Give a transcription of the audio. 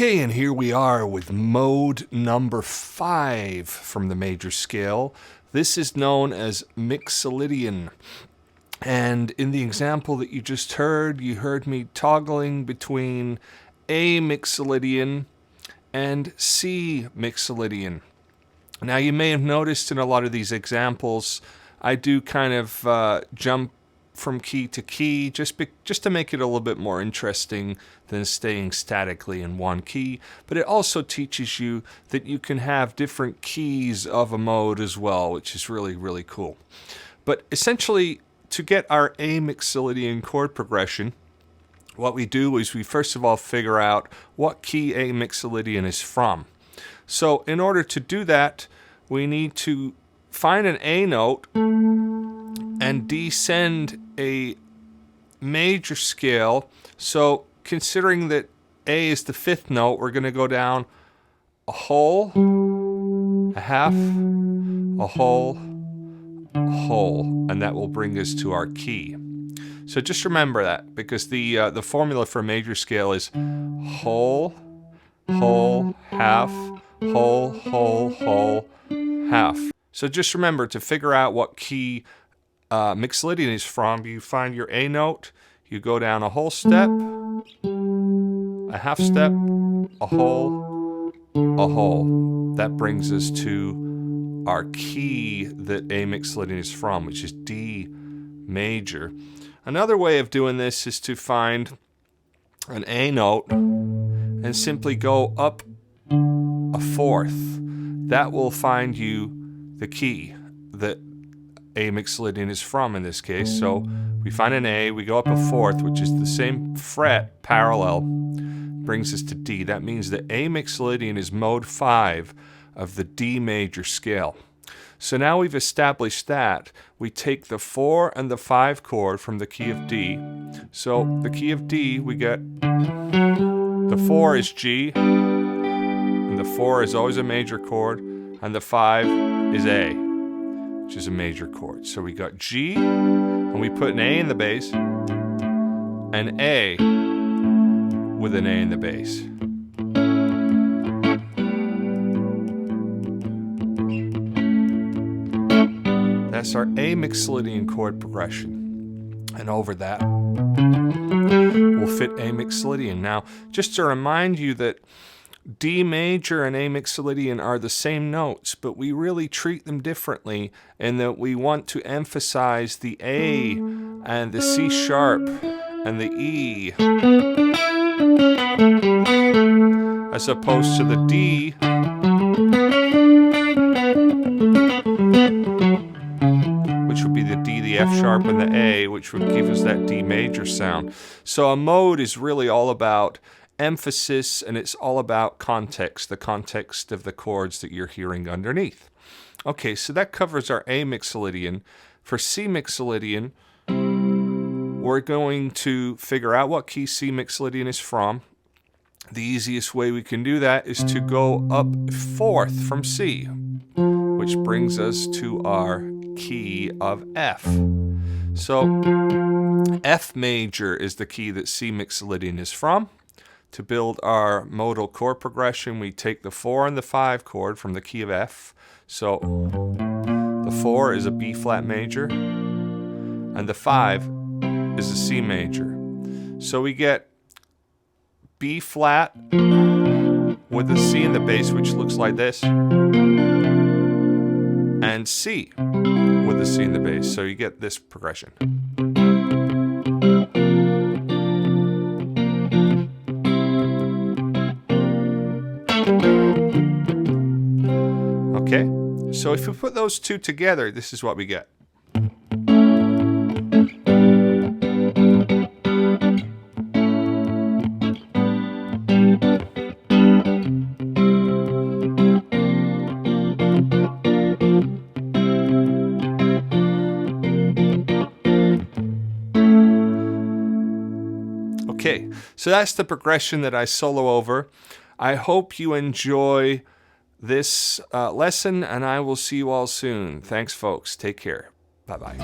Okay, and here we are with mode number 5 from the major scale. This is known as Mixolydian. And in the example that you just heard, you heard me toggling between A Mixolydian and C Mixolydian. Now you may have noticed in a lot of these examples, I do kind of jump from key to key just to make it a little bit more interesting than staying statically in one key. But it also teaches you that you can have different keys of a mode as well, which is really, really cool. But essentially, to get our A Mixolydian chord progression, what we do is we first of all figure out what key A Mixolydian is from. So in order to do that, we need to find an A note and descend a major scale. So considering that A is the 5th note, we're going to go down a whole, a half, a whole, a whole, and that will bring us to our key. So just remember that, because the formula for a major scale is whole, whole, half, whole, whole, whole, half. So just remember to figure out what key Mixolydian is from. You find your A note, you go down a whole step, a half step, a whole, a whole. That brings us to our key that A Mixolydian is from, which is D major. Another way of doing this is to find an A note and simply go up a 4th. That will find you the key that A Mixolydian is from in this case. So we find an A, we go up a 4th, which is the same fret parallel, brings us to D. That means that A Mixolydian is mode 5 of the D major scale. So now we've established that, we take the 4 and the 5 chord from the key of D. So the key of D, we get the 4 is G, and the 4 is always a major chord, and the 5 is A, which is a major chord. So we got G, and we put an A in the bass, and A with an A in the bass. That's our A Mixolydian chord progression. And over that, we'll fit A Mixolydian. Now, just to remind you that D major and A Mixolydian are the same notes, but we really treat them differently in that we want to emphasize the A and the C sharp and the E as opposed to the D which would be the D, the F sharp, and the A, which would give us that D major sound. So a mode is really all about emphasis, and it's all about context, the context of the chords that you're hearing underneath. Okay, so that covers our A Mixolydian. For C Mixolydian, we're going to figure out what key C Mixolydian is from. The easiest way we can do that is to go up 4th from C, which brings us to our key of F. So F major is the key that C Mixolydian is from. To build our modal chord progression, we take the 4 and the 5 chord from the key of F. So the 4 is a B flat major, and the 5 is a C major. So we get B flat with a C in the bass, which looks like this, and C with a C in the bass. So you get this progression. Okay, so if we put those two together, this is what we get. Okay, so that's the progression that I solo over. I hope you enjoy this lesson, and I will see you all soon. Thanks, folks. Take care. Bye-bye.